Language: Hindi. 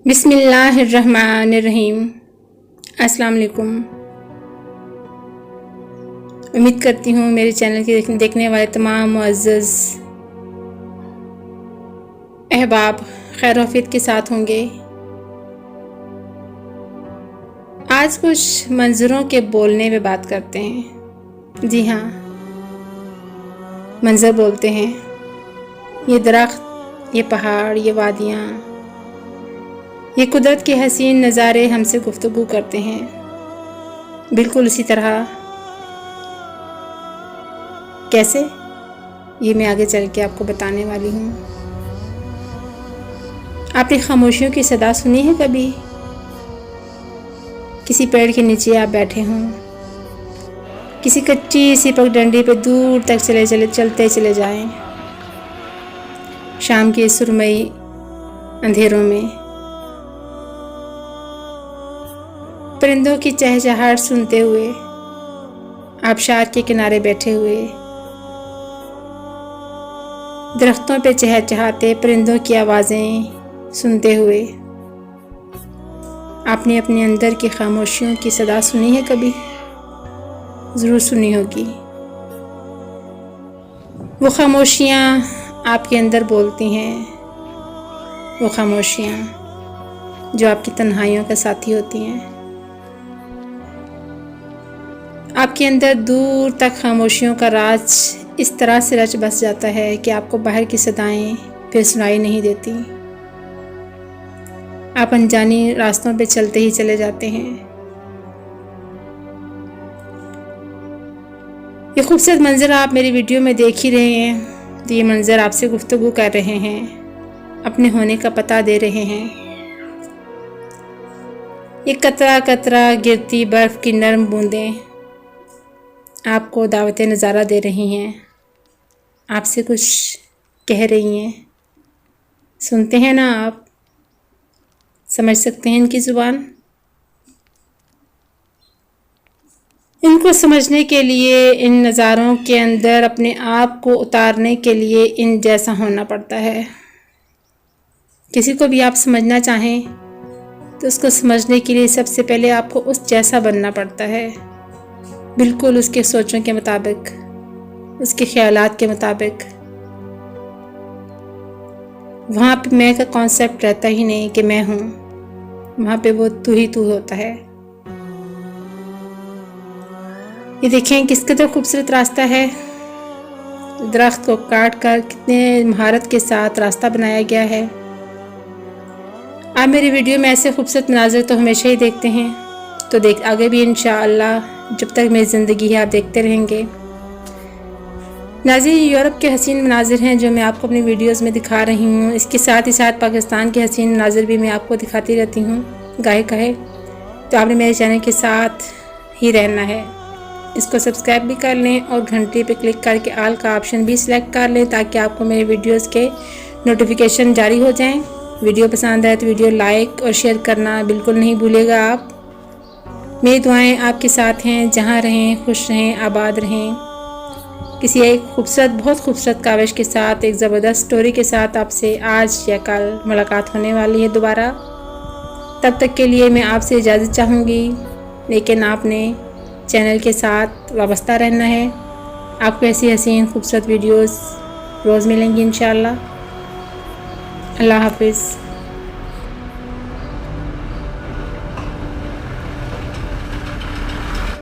बिस्मिल्लाहिर्रहमानिर्रहीम। अस्सलाम वालेकुम। उम्मीद करती हूँ मेरे चैनल के देखने वाले तमाम मुअज़्ज़ज़ अहबाब खैर आफियत के साथ होंगे। आज कुछ मंज़रों के बोलने पे बात करते हैं। जी हाँ, मंज़र बोलते हैं। ये दरख्त, ये पहाड़, ये वादियाँ, ये कुदरत के हसीन नज़ारे हमसे गुफ्तगू करते हैं। बिल्कुल उसी तरह कैसे, ये मैं आगे चल के आपको बताने वाली हूँ। आपने खामोशियों की सदा सुनी है कभी? किसी पेड़ के नीचे आप बैठे हों, किसी कच्ची सी पगडंडी पे दूर तक चलते चले जाएं। शाम के सुरमई अंधेरों में परिंदों की चहचहाहट सुनते हुए, आबशार के किनारे बैठे हुए, दरख्तों पे चहचहाते परिंदों की आवाज़ें सुनते हुए, आपने अपने अंदर की खामोशियों की सदा सुनी है कभी? ज़रूर सुनी होगी। वो खामोशियाँ आपके अंदर बोलती हैं, वो खामोशियाँ जो आपकी तन्हाइयों का साथी होती हैं। आपके अंदर दूर तक खामोशियों का राज इस तरह से रच बस जाता है कि आपको बाहर की सदाएं फिर सुनाई नहीं देती। आप अनजानी रास्तों पे चलते ही चले जाते हैं। ये खूबसूरत मंज़र आप मेरी वीडियो में देख ही रहे हैं। तो ये मंज़र आपसे गुफ्तगू कर रहे हैं, अपने होने का पता दे रहे हैं। ये कतरा कतरा गिरती बर्फ़ की नरम बूंदें आपको दावत नज़ारा दे रही हैं, आपसे कुछ कह रही हैं। सुनते हैं ना आप? समझ सकते हैं इनकी ज़ुबान? इनको समझने के लिए, इन नज़ारों के अंदर अपने आप को उतारने के लिए इन जैसा होना पड़ता है। किसी को भी आप समझना चाहें तो उसको समझने के लिए सबसे पहले आपको उस जैसा बनना पड़ता है, बिल्कुल उसके सोचों के मुताबिक, उसके ख्यालात के मुताबिक। वहाँ पे मैं का कॉन्सेप्ट रहता ही नहीं कि मैं हूँ, वहाँ पे वो तू ही तू होता है। ये देखें किस कदर खूबसूरत रास्ता है। दरख्त को काट कर कितने महारत के साथ रास्ता बनाया गया है। आप मेरी वीडियो में ऐसे खूबसूरत मनाज़िर तो हमेशा ही देखते हैं, तो आगे भी इंशाअल्लाह जब तक मेरी ज़िंदगी है आप देखते रहेंगे। नाज़रीन, यूरोप के हसीन मनाज़िर हैं जो मैं आपको अपनी वीडियोस में दिखा रही हूँ। इसके साथ ही साथ पाकिस्तान के हसीन मनाज़िर भी मैं आपको दिखाती रहती हूँ गाहे कहे। तो आपने मेरे चैनल के साथ ही रहना है। इसको सब्सक्राइब भी कर लें और घंटी पे क्लिक करके आल का ऑप्शन भी सिलेक्ट कर लें ताकि आपको मेरे वीडियोज़ के नोटिफिकेशन जारी हो जाएँ। वीडियो पसंद आए तो वीडियो लाइक और शेयर करना बिल्कुल नहीं भूलिएगा आप। मेरी दुआएं आपके साथ हैं। जहाँ रहें खुश रहें, आबाद रहें। किसी एक खूबसूरत, बहुत खूबसूरत काविश के साथ, एक ज़बरदस्त स्टोरी के साथ आपसे आज या कल मुलाकात होने वाली है दोबारा। तब तक के लिए मैं आपसे इजाज़त चाहूँगी, लेकिन आपने चैनल के साथ वाबस्ता रहना है। आपको ऐसी हसीन खूबसूरत वीडियोस रोज़ मिलेंगी इंशाअल्लाह। अल्लाह हाफिज़।